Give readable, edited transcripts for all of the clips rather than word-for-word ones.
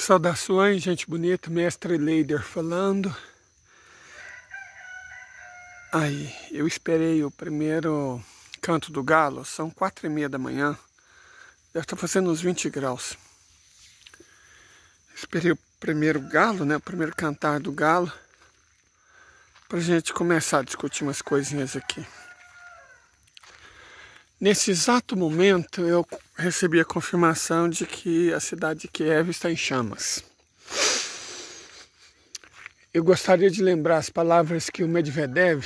Saudações, gente bonita, mestre Leider falando. Aí, eu esperei o primeiro canto do galo, são 4h30 da manhã, deve estar fazendo uns 20 graus. Esperei o primeiro galo, né, o primeiro cantar do galo, pra gente começar a discutir umas coisinhas aqui. Nesse exato momento, eu recebi a confirmação de que a cidade de Kiev está em chamas. Eu gostaria de lembrar as palavras que o Medvedev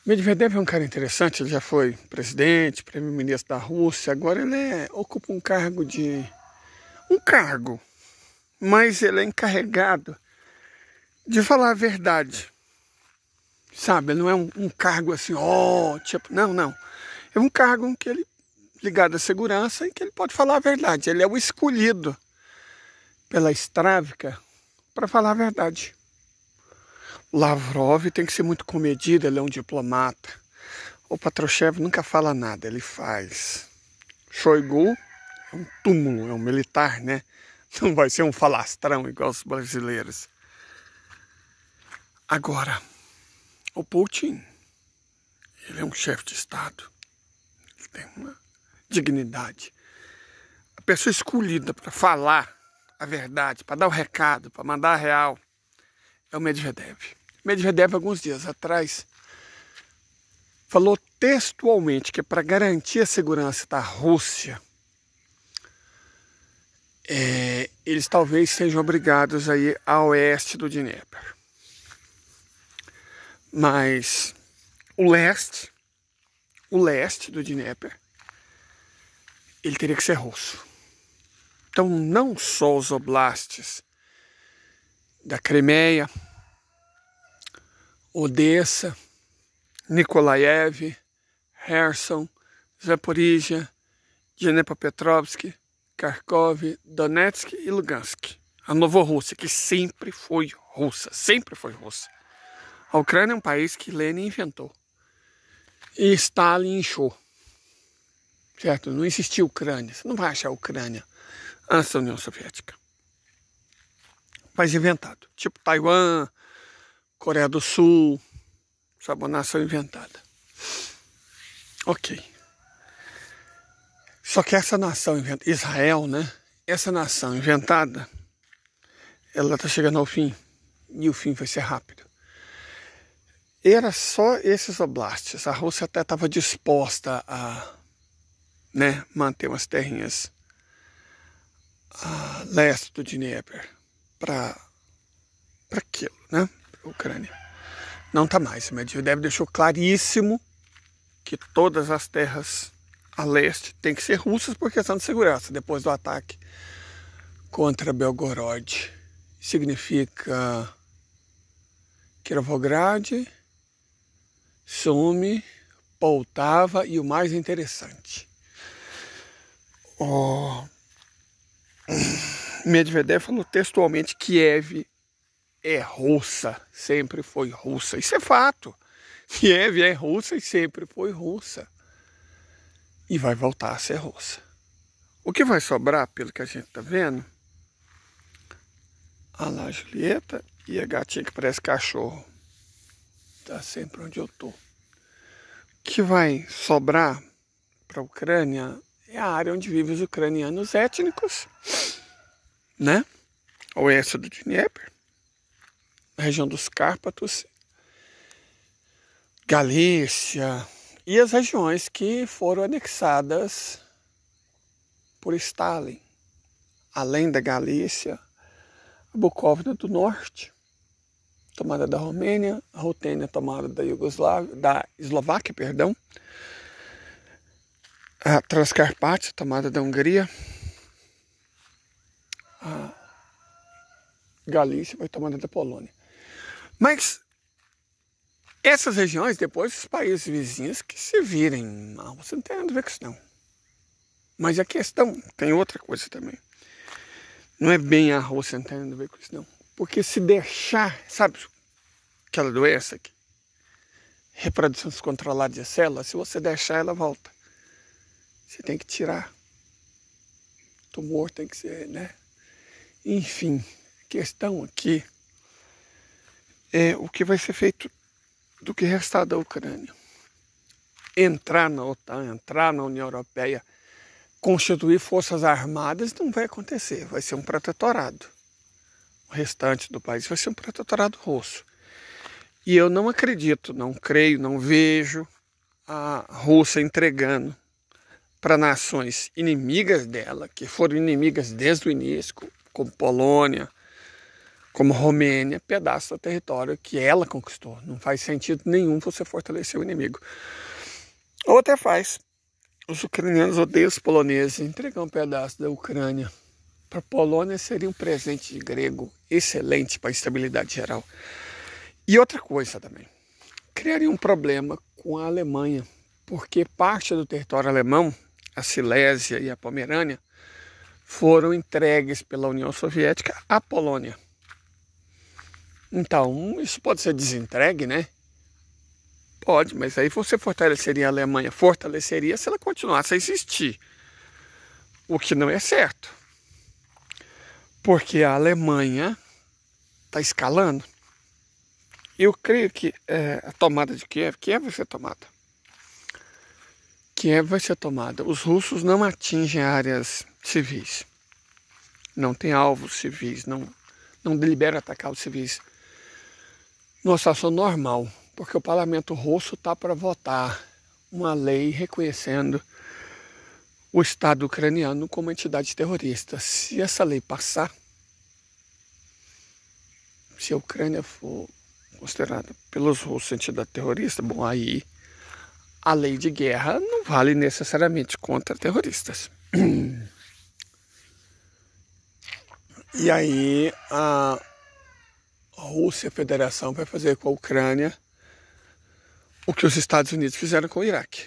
é um cara interessante, ele já foi presidente, primeiro-ministro da Rússia, agora ele ocupa um cargo, mas ele é encarregado de falar a verdade. Sabe, não é um cargo assim, tipo, não. É um cargo em que ele, ligado à segurança, em que ele pode falar a verdade. Ele é o escolhido pela Estrávica para falar a verdade. Lavrov tem que ser muito comedido, ele é um diplomata. O Patrushev nunca fala nada, ele faz. Shoigu é um túmulo, é um militar, né? Não vai ser um falastrão igual os brasileiros. Agora, o Putin, ele é um chefe de Estado. Ele tem uma dignidade. A pessoa escolhida para falar a verdade, para dar o recado, para mandar a real, é o Medvedev. Medvedev, alguns dias atrás, falou textualmente que para garantir a segurança da Rússia, eles talvez sejam obrigados a ir a oeste do Dnieper. Mas o leste do Dnieper, ele teria que ser russo. Então não só os oblastes da Crimeia, Odessa, Nikolaev, Kherson, Zaporizhia, Dnepropetrovsk, Kharkov, Donetsk e Lugansk. A Novorússia, que sempre foi russa. A Ucrânia é um país que Lenin inventou. E Stalin inchou. Certo? Não existia Ucrânia. Você não vai achar Ucrânia antes da União Soviética. País inventado. Tipo Taiwan, Coreia do Sul. Sabe, uma nação inventada. Ok. Só que essa nação inventada, Israel, né? Essa nação inventada, ela está chegando ao fim. E o fim vai ser rápido. Era só esses oblastes. A Rússia até estava disposta a, manter umas terrinhas a leste do Dnieper para aquilo, né? Para a Ucrânia. Não está mais. O Medvedev deixou claríssimo que todas as terras a leste têm que ser russas por questão de segurança. Depois do ataque contra Belgorod. Significa Kirovograd, Sumy, Poltava e o mais interessante. Medvedev falou textualmente que Kiev é russa, sempre foi russa. Isso é fato. Kiev é russa e sempre foi russa. E vai voltar a ser russa. O que vai sobrar, pelo que a gente está vendo, a lá Julieta e a gatinha que parece cachorro. Tá sempre onde eu tô. O que vai sobrar para a Ucrânia é a área onde vivem os ucranianos étnicos, né? Oeste do Dnieper, a região dos Cárpatos, Galícia e as regiões que foram anexadas por Stalin. Além da Galícia, a Bucóvina do Norte, tomada da Romênia, a Rutênia tomada da Eslováquia, a Transcarpátia tomada da Hungria, a Galícia foi tomada da Polônia. Mas essas regiões, depois os países vizinhos que se virem, não, você não tem nada a ver com isso não. Mas a questão, tem outra coisa também. Não é bem a Rússia, não tem nada a ver com isso não. Porque se deixar, sabe aquela doença aqui? Reprodução descontrolada de células, se você deixar ela volta. Você tem que tirar. O tumor tem que ser, Enfim, a questão aqui é o que vai ser feito do que restar da Ucrânia. Entrar na OTAN, entrar na União Europeia, constituir forças armadas não vai acontecer, vai ser um protetorado. O restante do país vai ser um protetorado russo. E eu não acredito, não creio, não vejo a Rússia entregando para nações inimigas dela, que foram inimigas desde o início, como Polônia, como Romênia, pedaço do território que ela conquistou. Não faz sentido nenhum você fortalecer o inimigo. Ou até faz. Os ucranianos odeiam os poloneses. Entregar um pedaço da Ucrânia para a Polônia seria um presente grego excelente para a estabilidade geral. E outra coisa também, criaria um problema com a Alemanha, porque parte do território alemão, a Silésia e a Pomerânia, foram entregues pela União Soviética à Polônia. Então, isso pode ser desentregue, né? Pode, mas aí você fortaleceria a Alemanha, fortaleceria se ela continuasse a existir. O que não é certo. Porque a Alemanha está escalando. Eu creio que a tomada de Kiev vai ser tomada. Kiev vai ser tomada. Os russos não atingem áreas civis. Não tem alvos civis, não deliberam atacar os civis. Numa situação normal, porque o parlamento russo está para votar uma lei reconhecendo o Estado ucraniano como entidade terrorista. Se essa lei passar, se a Ucrânia for considerada pelos russos entidade terrorista, bom, aí a lei de guerra não vale necessariamente contra terroristas. E aí a Rússia, a Federação, vai fazer com a Ucrânia o que os Estados Unidos fizeram com o Iraque.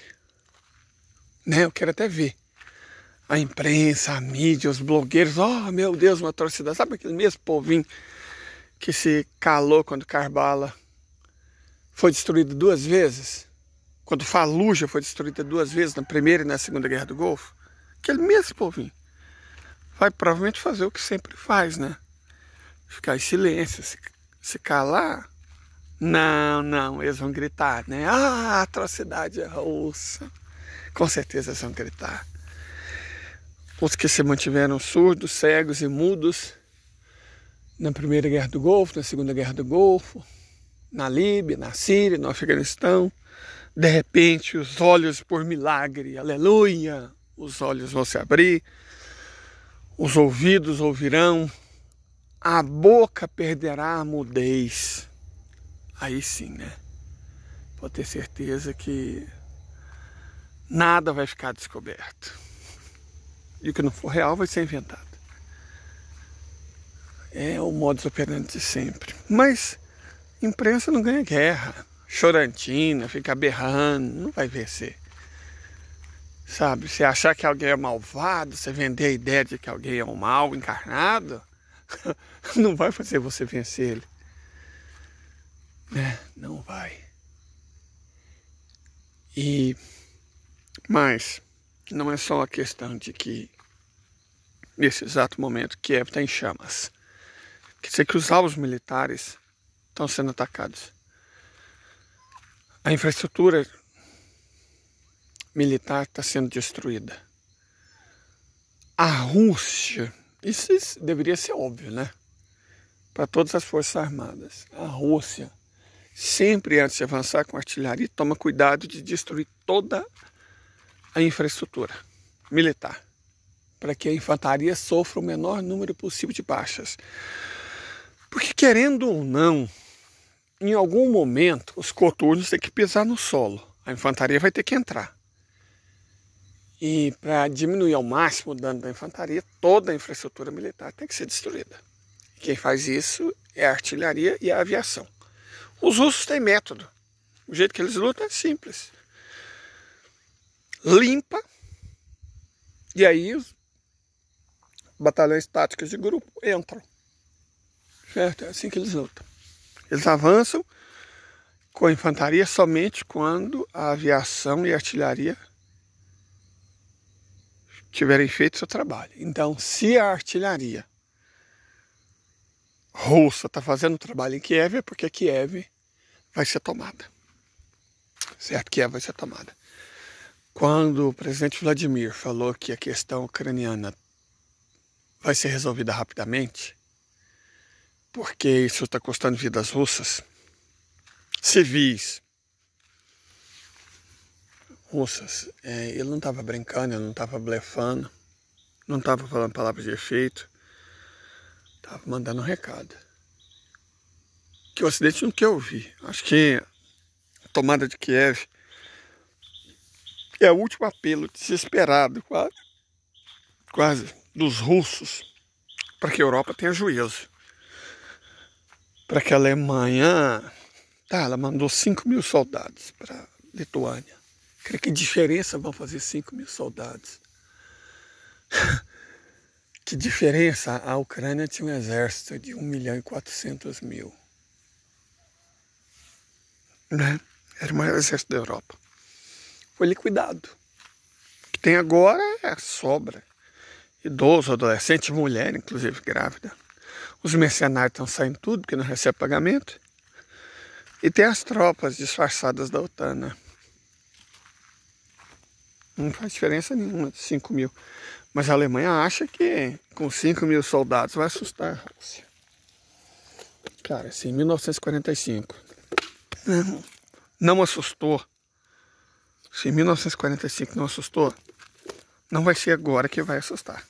Né? Eu quero até ver a imprensa, a mídia, os blogueiros, oh meu Deus, uma atrocidade. Sabe aquele mesmo povinho que se calou quando Karbala foi destruído 2 vezes? Quando Fallujah foi destruída 2 vezes, na Primeira e na Segunda Guerra do Golfo? Aquele mesmo povinho vai provavelmente fazer o que sempre faz, né? Ficar em silêncio, se calar. Não, eles vão gritar, né? Ah, a atrocidade é russa. Com certeza eles vão gritar. Os que se mantiveram surdos, cegos e mudos na Primeira Guerra do Golfo, na Segunda Guerra do Golfo, na Líbia, na Síria, no Afeganistão, de repente os olhos por milagre, aleluia, os olhos vão se abrir, os ouvidos ouvirão, a boca perderá a mudez. Aí sim, né? Pode ter certeza que nada vai ficar descoberto. E o que não for real vai ser inventado. É o modus operandi de sempre. Mas imprensa não ganha guerra. Chorantina, fica berrando, não vai vencer. Sabe, se achar que alguém é malvado, você vender a ideia de que alguém é um mal encarnado, não vai fazer você vencer ele. Né? Não vai. Mas não é só a questão de que nesse exato momento Kiev está em chamas. Quer dizer que os alvos militares estão sendo atacados. A infraestrutura militar está sendo destruída. A Rússia, isso deveria ser óbvio, né? Para todas as forças armadas. A Rússia, sempre antes de avançar com artilharia, toma cuidado de destruir toda a infraestrutura militar, para que a infantaria sofra o menor número possível de baixas. Porque, querendo ou não, em algum momento, os coturnos têm que pisar no solo. A infantaria vai ter que entrar. E para diminuir ao máximo o dano da infantaria, toda a infraestrutura militar tem que ser destruída. Quem faz isso é a artilharia e a aviação. Os russos têm método. O jeito que eles lutam é simples. Limpa, e aí os batalhões táticos de grupo entram. Certo? É assim que eles lutam. Eles avançam com a infantaria somente quando a aviação e a artilharia tiverem feito seu trabalho. Então, se a artilharia russa está fazendo trabalho em Kiev é porque Kiev vai ser tomada. Certo? Kiev vai ser tomada. Quando o presidente Vladimir falou que a questão ucraniana vai ser resolvida rapidamente, porque isso está custando vidas russas, civis russas, ele não estava brincando, ele não estava blefando, não estava falando palavras de efeito, estava mandando um recado. Que o Ocidente não quer ouvir. Acho que a tomada de Kiev é o último apelo desesperado, quase, dos russos para que a Europa tenha juízo. Para que a Alemanha, ela mandou 5.000 soldados para a Lituânia. Que diferença vão fazer 5.000 soldados? Que diferença? A Ucrânia tinha um exército de 1.400.000. Né? Era o maior exército da Europa. Foi liquidado. O que tem agora é sobra. Idoso, adolescente, mulher, inclusive grávida. Os mercenários estão saindo tudo, porque não recebem pagamento. E tem as tropas disfarçadas da OTAN, né? Não faz diferença nenhuma, 5.000. Mas a Alemanha acha que com 5.000 soldados vai assustar a Rússia. Cara, assim, em 1945 não assustou. Se em 1945 não assustou, não vai ser agora que vai assustar.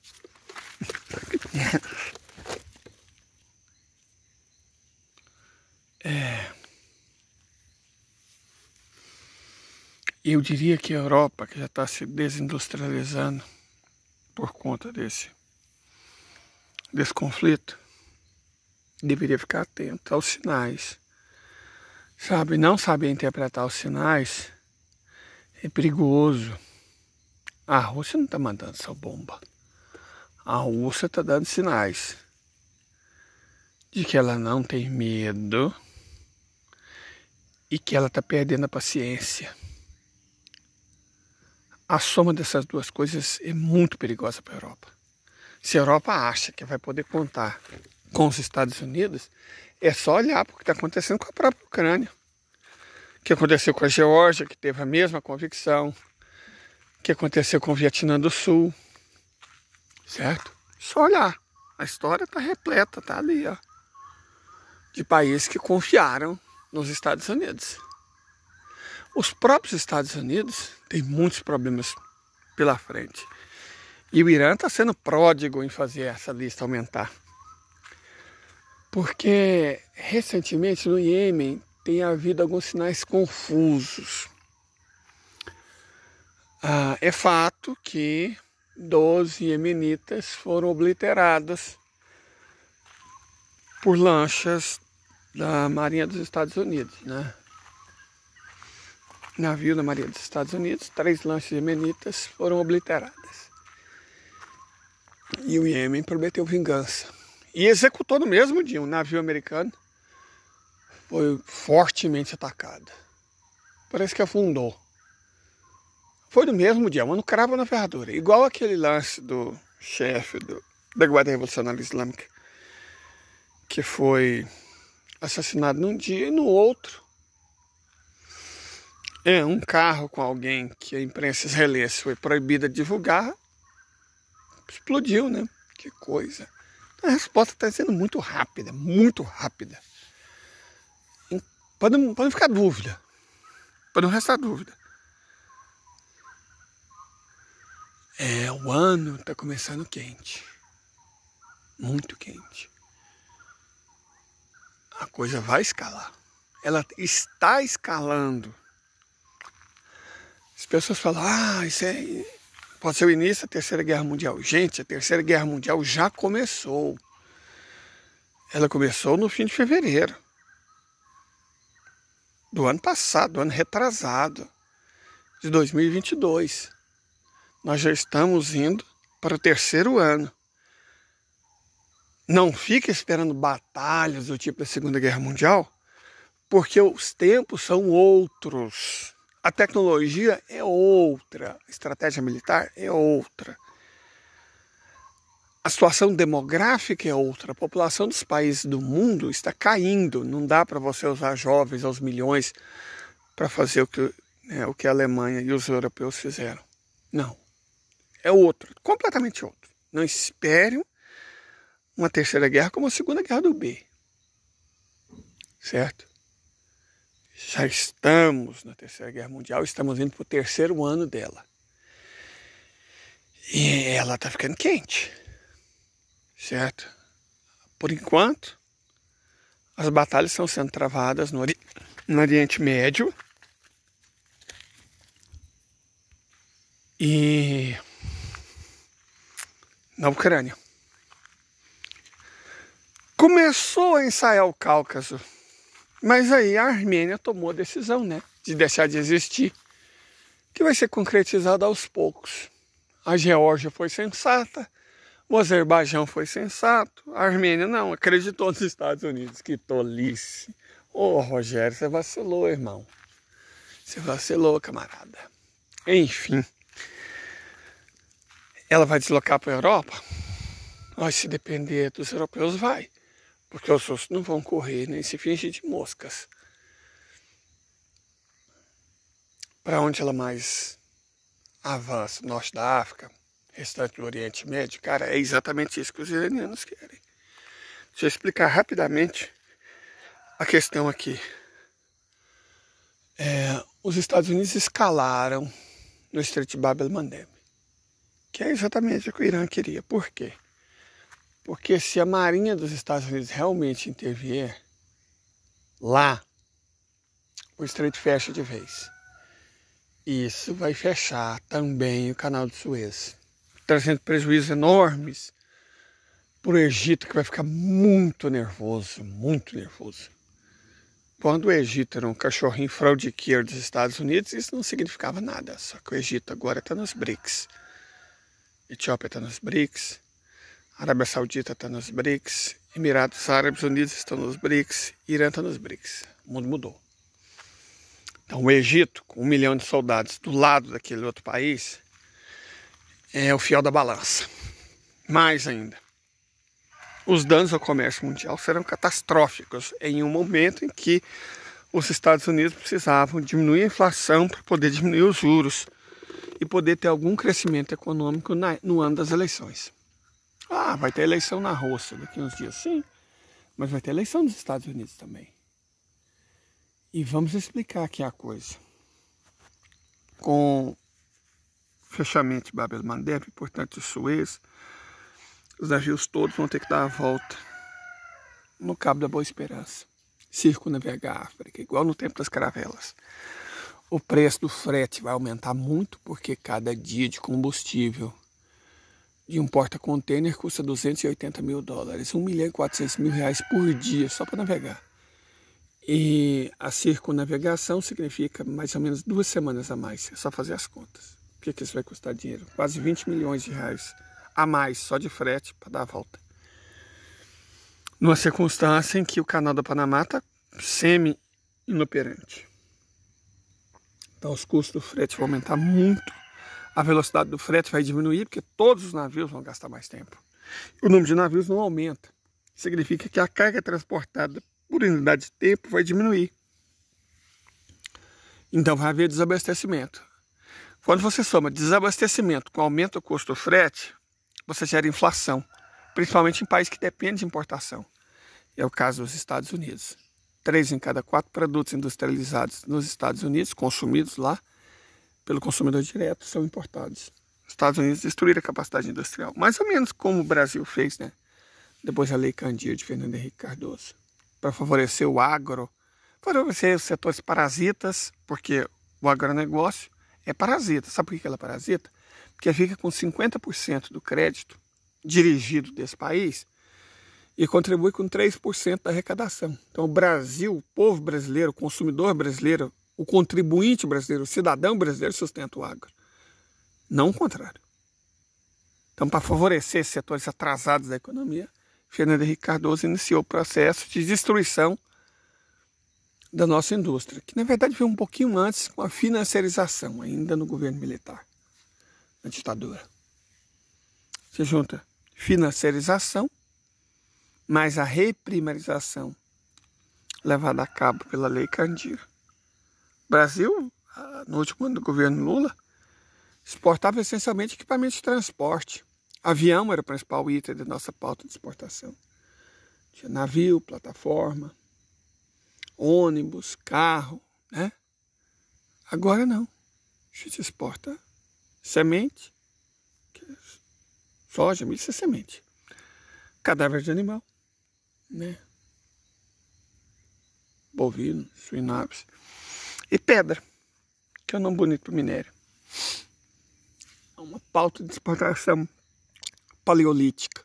Eu diria que a Europa, que já está se desindustrializando por conta desse conflito, deveria ficar atento aos sinais. Sabe, não saber interpretar os sinais é perigoso. A Rússia não está mandando só bomba. A Rússia está dando sinais de que ela não tem medo e que ela está perdendo a paciência. A soma dessas duas coisas é muito perigosa para a Europa. Se a Europa acha que vai poder contar com os Estados Unidos, é só olhar para o que está acontecendo com a própria Ucrânia. O que aconteceu com a Geórgia, que teve a mesma convicção. O que aconteceu com o Vietnã do Sul. Certo? Só olhar. A história está repleta, está ali, ó, de países que confiaram nos Estados Unidos. Os próprios Estados Unidos têm muitos problemas pela frente. E o Irã está sendo pródigo em fazer essa lista aumentar. Porque recentemente no Iêmen tem havido alguns sinais confusos. É fato que 12 iemenitas foram obliterados por lanchas da Marinha dos Estados Unidos, né? Navio da Marinha dos Estados Unidos, 3 lanchas iemenitas foram obliteradas. E o Iêmen prometeu vingança. E executou no mesmo dia. Um navio americano foi fortemente atacado. Parece que afundou. Foi no mesmo dia, mas no cravo na ferradura. Igual aquele lance do chefe da Guarda Revolucionária Islâmica, que foi assassinado num dia e no outro. Um carro com alguém que a imprensa israelense foi proibida de divulgar, explodiu, né? Que coisa. A resposta está sendo muito rápida, muito rápida. Para não ficar dúvida, para não restar dúvida. O ano está começando quente, muito quente. A coisa vai escalar. Ela está escalando. As pessoas falam, isso pode ser o início da Terceira Guerra Mundial. Gente, a Terceira Guerra Mundial já começou. Ela começou no fim de fevereiro do ano passado, do ano retrasado, de 2022. Nós já estamos indo para o 3º ano. Não fique esperando batalhas do tipo da Segunda Guerra Mundial, porque os tempos são outros. A tecnologia é outra, a estratégia militar é outra. A situação demográfica é outra. A população dos países do mundo está caindo. Não dá para você usar jovens aos milhões para fazer o que a Alemanha e os europeus fizeram. Não. É outro, completamente outro. Não espere uma terceira guerra como a Segunda Guerra do B. Certo? Já estamos na Terceira Guerra Mundial, estamos indo para o terceiro ano dela. E ela está ficando quente. Certo? Por enquanto, as batalhas estão sendo travadas no Oriente Médio. E na Ucrânia. Começou a ensaiar o Cáucaso, mas aí a Armênia tomou a decisão, né, de deixar de existir, que vai ser concretizada aos poucos. A Geórgia foi sensata, o Azerbaijão foi sensato, a Armênia não, acreditou nos Estados Unidos. Que tolice. Ô, Rogério, você vacilou, irmão. Você vacilou, camarada. Enfim. Ela vai deslocar para a Europa? Mas se depender dos europeus, vai. Porque os russos não vão correr nem se fingir de moscas. Para onde ela mais avança? Norte da África, restante do Oriente Médio? Cara, é exatamente isso que os iranianos querem. Deixa eu explicar rapidamente a questão aqui. Os Estados Unidos escalaram no Estreito de Bab el-Mandeb, que é exatamente o que o Irã queria. Por quê? Porque se a Marinha dos Estados Unidos realmente intervier lá, o estreito fecha de vez. Isso vai fechar também o Canal de Suez, trazendo prejuízos enormes para o Egito, que vai ficar muito nervoso, muito nervoso. Quando o Egito era um cachorrinho fraudiqueiro dos Estados Unidos, isso não significava nada. Só que o Egito agora está nos BRICS. Etiópia está nos BRICS. Arábia Saudita está nos BRICS, Emirados Árabes Unidos estão nos BRICS, Irã está nos BRICS. O mundo mudou. Então o Egito, com 1 milhão de soldados do lado daquele outro país, é o fiel da balança. Mais ainda, os danos ao comércio mundial serão catastróficos em um momento em que os Estados Unidos precisavam diminuir a inflação para poder diminuir os juros e poder ter algum crescimento econômico no ano das eleições. Ah, vai ter eleição na Rússia daqui a uns dias, sim. Mas vai ter eleição nos Estados Unidos também. E vamos explicar aqui a coisa. Com o fechamento de Bab el-Mandeb, portanto de Suez, os navios todos vão ter que dar a volta no Cabo da Boa Esperança. Circunnavegar a África, igual no tempo das caravelas. O preço do frete vai aumentar muito, porque cada dia de combustível de um porta-container custa $280 mil, R$1.400.000 por dia, só para navegar. E a circunnavegação significa mais ou menos 2 semanas a mais, é só fazer as contas. O que isso vai custar dinheiro? Quase R$20 milhões a mais, só de frete, para dar a volta. Numa circunstância em que o canal do Panamá está semi-inoperante. Então os custos do frete vão aumentar muito. A velocidade do frete vai diminuir, porque todos os navios vão gastar mais tempo. O número de navios não aumenta. Significa que a carga transportada por unidade de tempo vai diminuir. Então vai haver desabastecimento. Quando você soma desabastecimento com aumento do custo do frete, você gera inflação, principalmente em países que dependem de importação. É o caso dos Estados Unidos. 3 em cada 4 produtos industrializados nos Estados Unidos, consumidos lá pelo consumidor direto, são importados. Os Estados Unidos destruíram a capacidade industrial, mais ou menos como o Brasil fez, né? Depois da Lei Candir de Fernando Henrique Cardoso, para favorecer o agro, favorecer os setores parasitas, porque o agronegócio é parasita. Sabe por que ela é parasita? Porque fica com 50% do crédito dirigido desse país e contribui com 3% da arrecadação. Então o Brasil, o povo brasileiro, o consumidor brasileiro, o contribuinte brasileiro, o cidadão brasileiro sustenta o agro. Não o contrário. Então, para favorecer esses setores atrasados da economia, Fernando Henrique Cardoso iniciou o processo de destruição da nossa indústria, que na verdade veio um pouquinho antes com a financiarização, ainda no governo militar, na ditadura. Você junta financiarização, mais a reprimarização levada a cabo pela Lei Candir. O Brasil, no último ano do governo Lula, exportava essencialmente equipamentos de transporte. Avião era o principal item da nossa pauta de exportação. Tinha navio, plataforma, ônibus, carro, né? Agora não. A gente exporta semente, soja, milho, isso é semente. Cadáver de animal, né? Bovino, suínaves. E pedra, que é um nome bonito para o minério. É uma pauta de exportação paleolítica.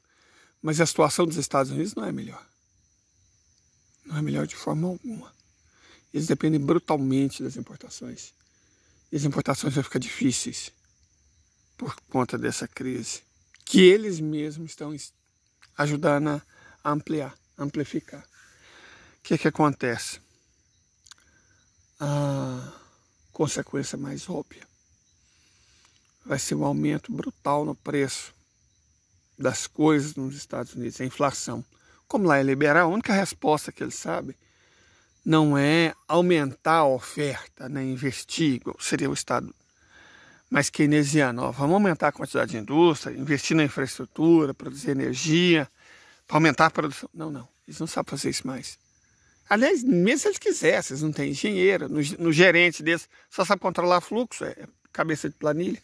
Mas a situação dos Estados Unidos não é melhor. Não é melhor de forma alguma. Eles dependem brutalmente das importações. E as importações vão ficar difíceis por conta dessa crise, que eles mesmos estão ajudando a amplificar. O que acontece? A consequência mais óbvia vai ser um aumento brutal no preço das coisas nos Estados Unidos, a inflação. Como lá é liberal, a única resposta que eles sabem não é aumentar a oferta, né, investir, igual seria o Estado mais keynesiano. Ó, vamos aumentar a quantidade de indústria, investir na infraestrutura, produzir energia, para aumentar a produção. Não, eles não sabem fazer isso mais. Aliás, mesmo se eles quisessem, eles não têm engenheiro, no gerente deles, só sabe controlar fluxo, é cabeça de planilha,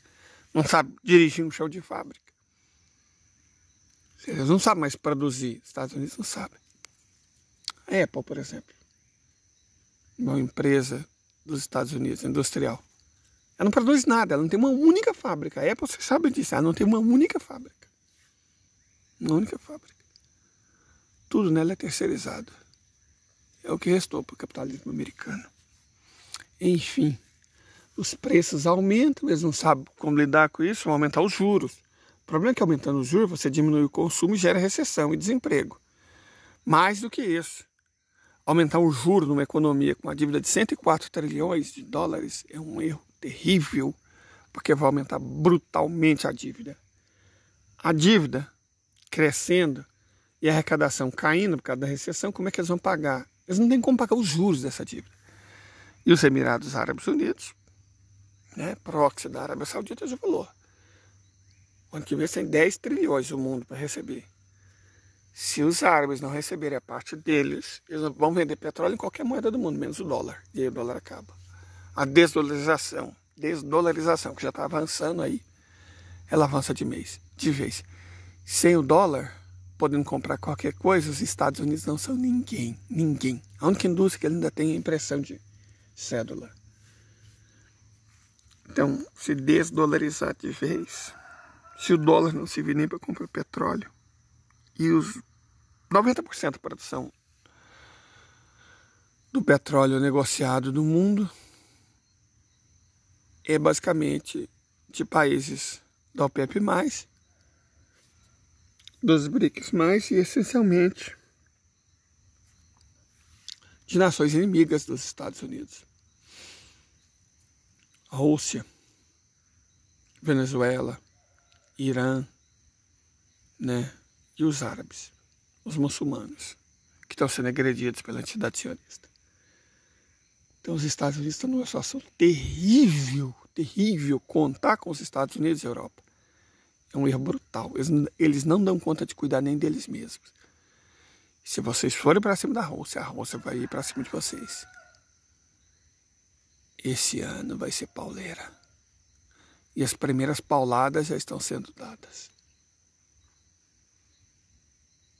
não sabe dirigir um chão de fábrica. Eles não sabem mais produzir, os Estados Unidos não sabem. A Apple, por exemplo, uma empresa dos Estados Unidos, industrial, ela não produz nada, ela não tem uma única fábrica. A Apple, você sabe disso, ela não tem uma única fábrica. Uma única fábrica. Tudo nela é terceirizado. É o que restou para o capitalismo americano. Enfim, os preços aumentam, eles não sabem como lidar com isso, vão aumentar os juros. O problema é que aumentando os juros, você diminui o consumo e gera recessão e desemprego. Mais do que isso, aumentar o juro numa economia com uma dívida de 104 trilhões de dólares é um erro terrível, porque vai aumentar brutalmente a dívida. A dívida crescendo e a arrecadação caindo por causa da recessão, como é que eles vão pagar? Eles não têm como pagar os juros dessa dívida. E os Emirados Árabes Unidos, né, proxy da Arábia Saudita, já falou. O ano que vem tem 10 trilhões o mundo para receber. Se os árabes não receberem a parte deles, eles vão vender petróleo em qualquer moeda do mundo, menos o dólar. E aí o dólar acaba. A desdolarização, que já está avançando aí, ela avança de vez. Sem o dólar, podendo comprar qualquer coisa, os Estados Unidos não são ninguém. A única indústria que ainda tem é a impressão de cédula. Então, se desdolarizar de vez, se o dólar não servir nem para comprar petróleo, e os 90% da produção do petróleo negociado no mundo é basicamente de países da OPEP+, dos BRICS+, e essencialmente de nações inimigas dos Estados Unidos. A Rússia, Venezuela, Irã, né? E os árabes, os muçulmanos, que estão sendo agredidos pela entidade sionista. Então os Estados Unidos estão numa situação terrível. Contar com os Estados Unidos e a Europa é um erro brutal. Eles não dão conta de cuidar nem deles mesmos. Se vocês forem para cima da Rússia, a Rússia vai ir para cima de vocês. Esse ano vai ser pauleira. E as primeiras pauladas já estão sendo dadas.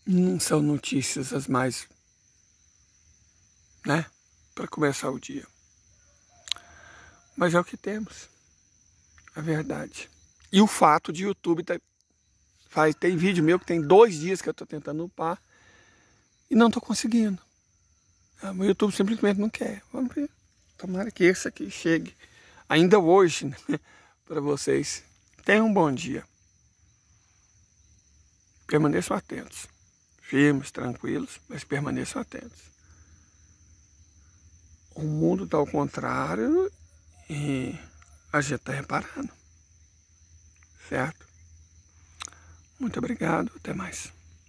Não são notícias as mais, né, para começar o dia. Mas é o que temos. A verdade. E o fato de YouTube tem vídeo meu que tem 2 dias que eu estou tentando upar e não estou conseguindo. O YouTube simplesmente não quer. Vamos ver. Tomara que esse aqui chegue ainda hoje, né, para vocês. Tenham um bom dia. Permaneçam atentos. Firmes, tranquilos, mas permaneçam atentos. O mundo está ao contrário e a gente está reparando. Certo? Muito obrigado, até mais.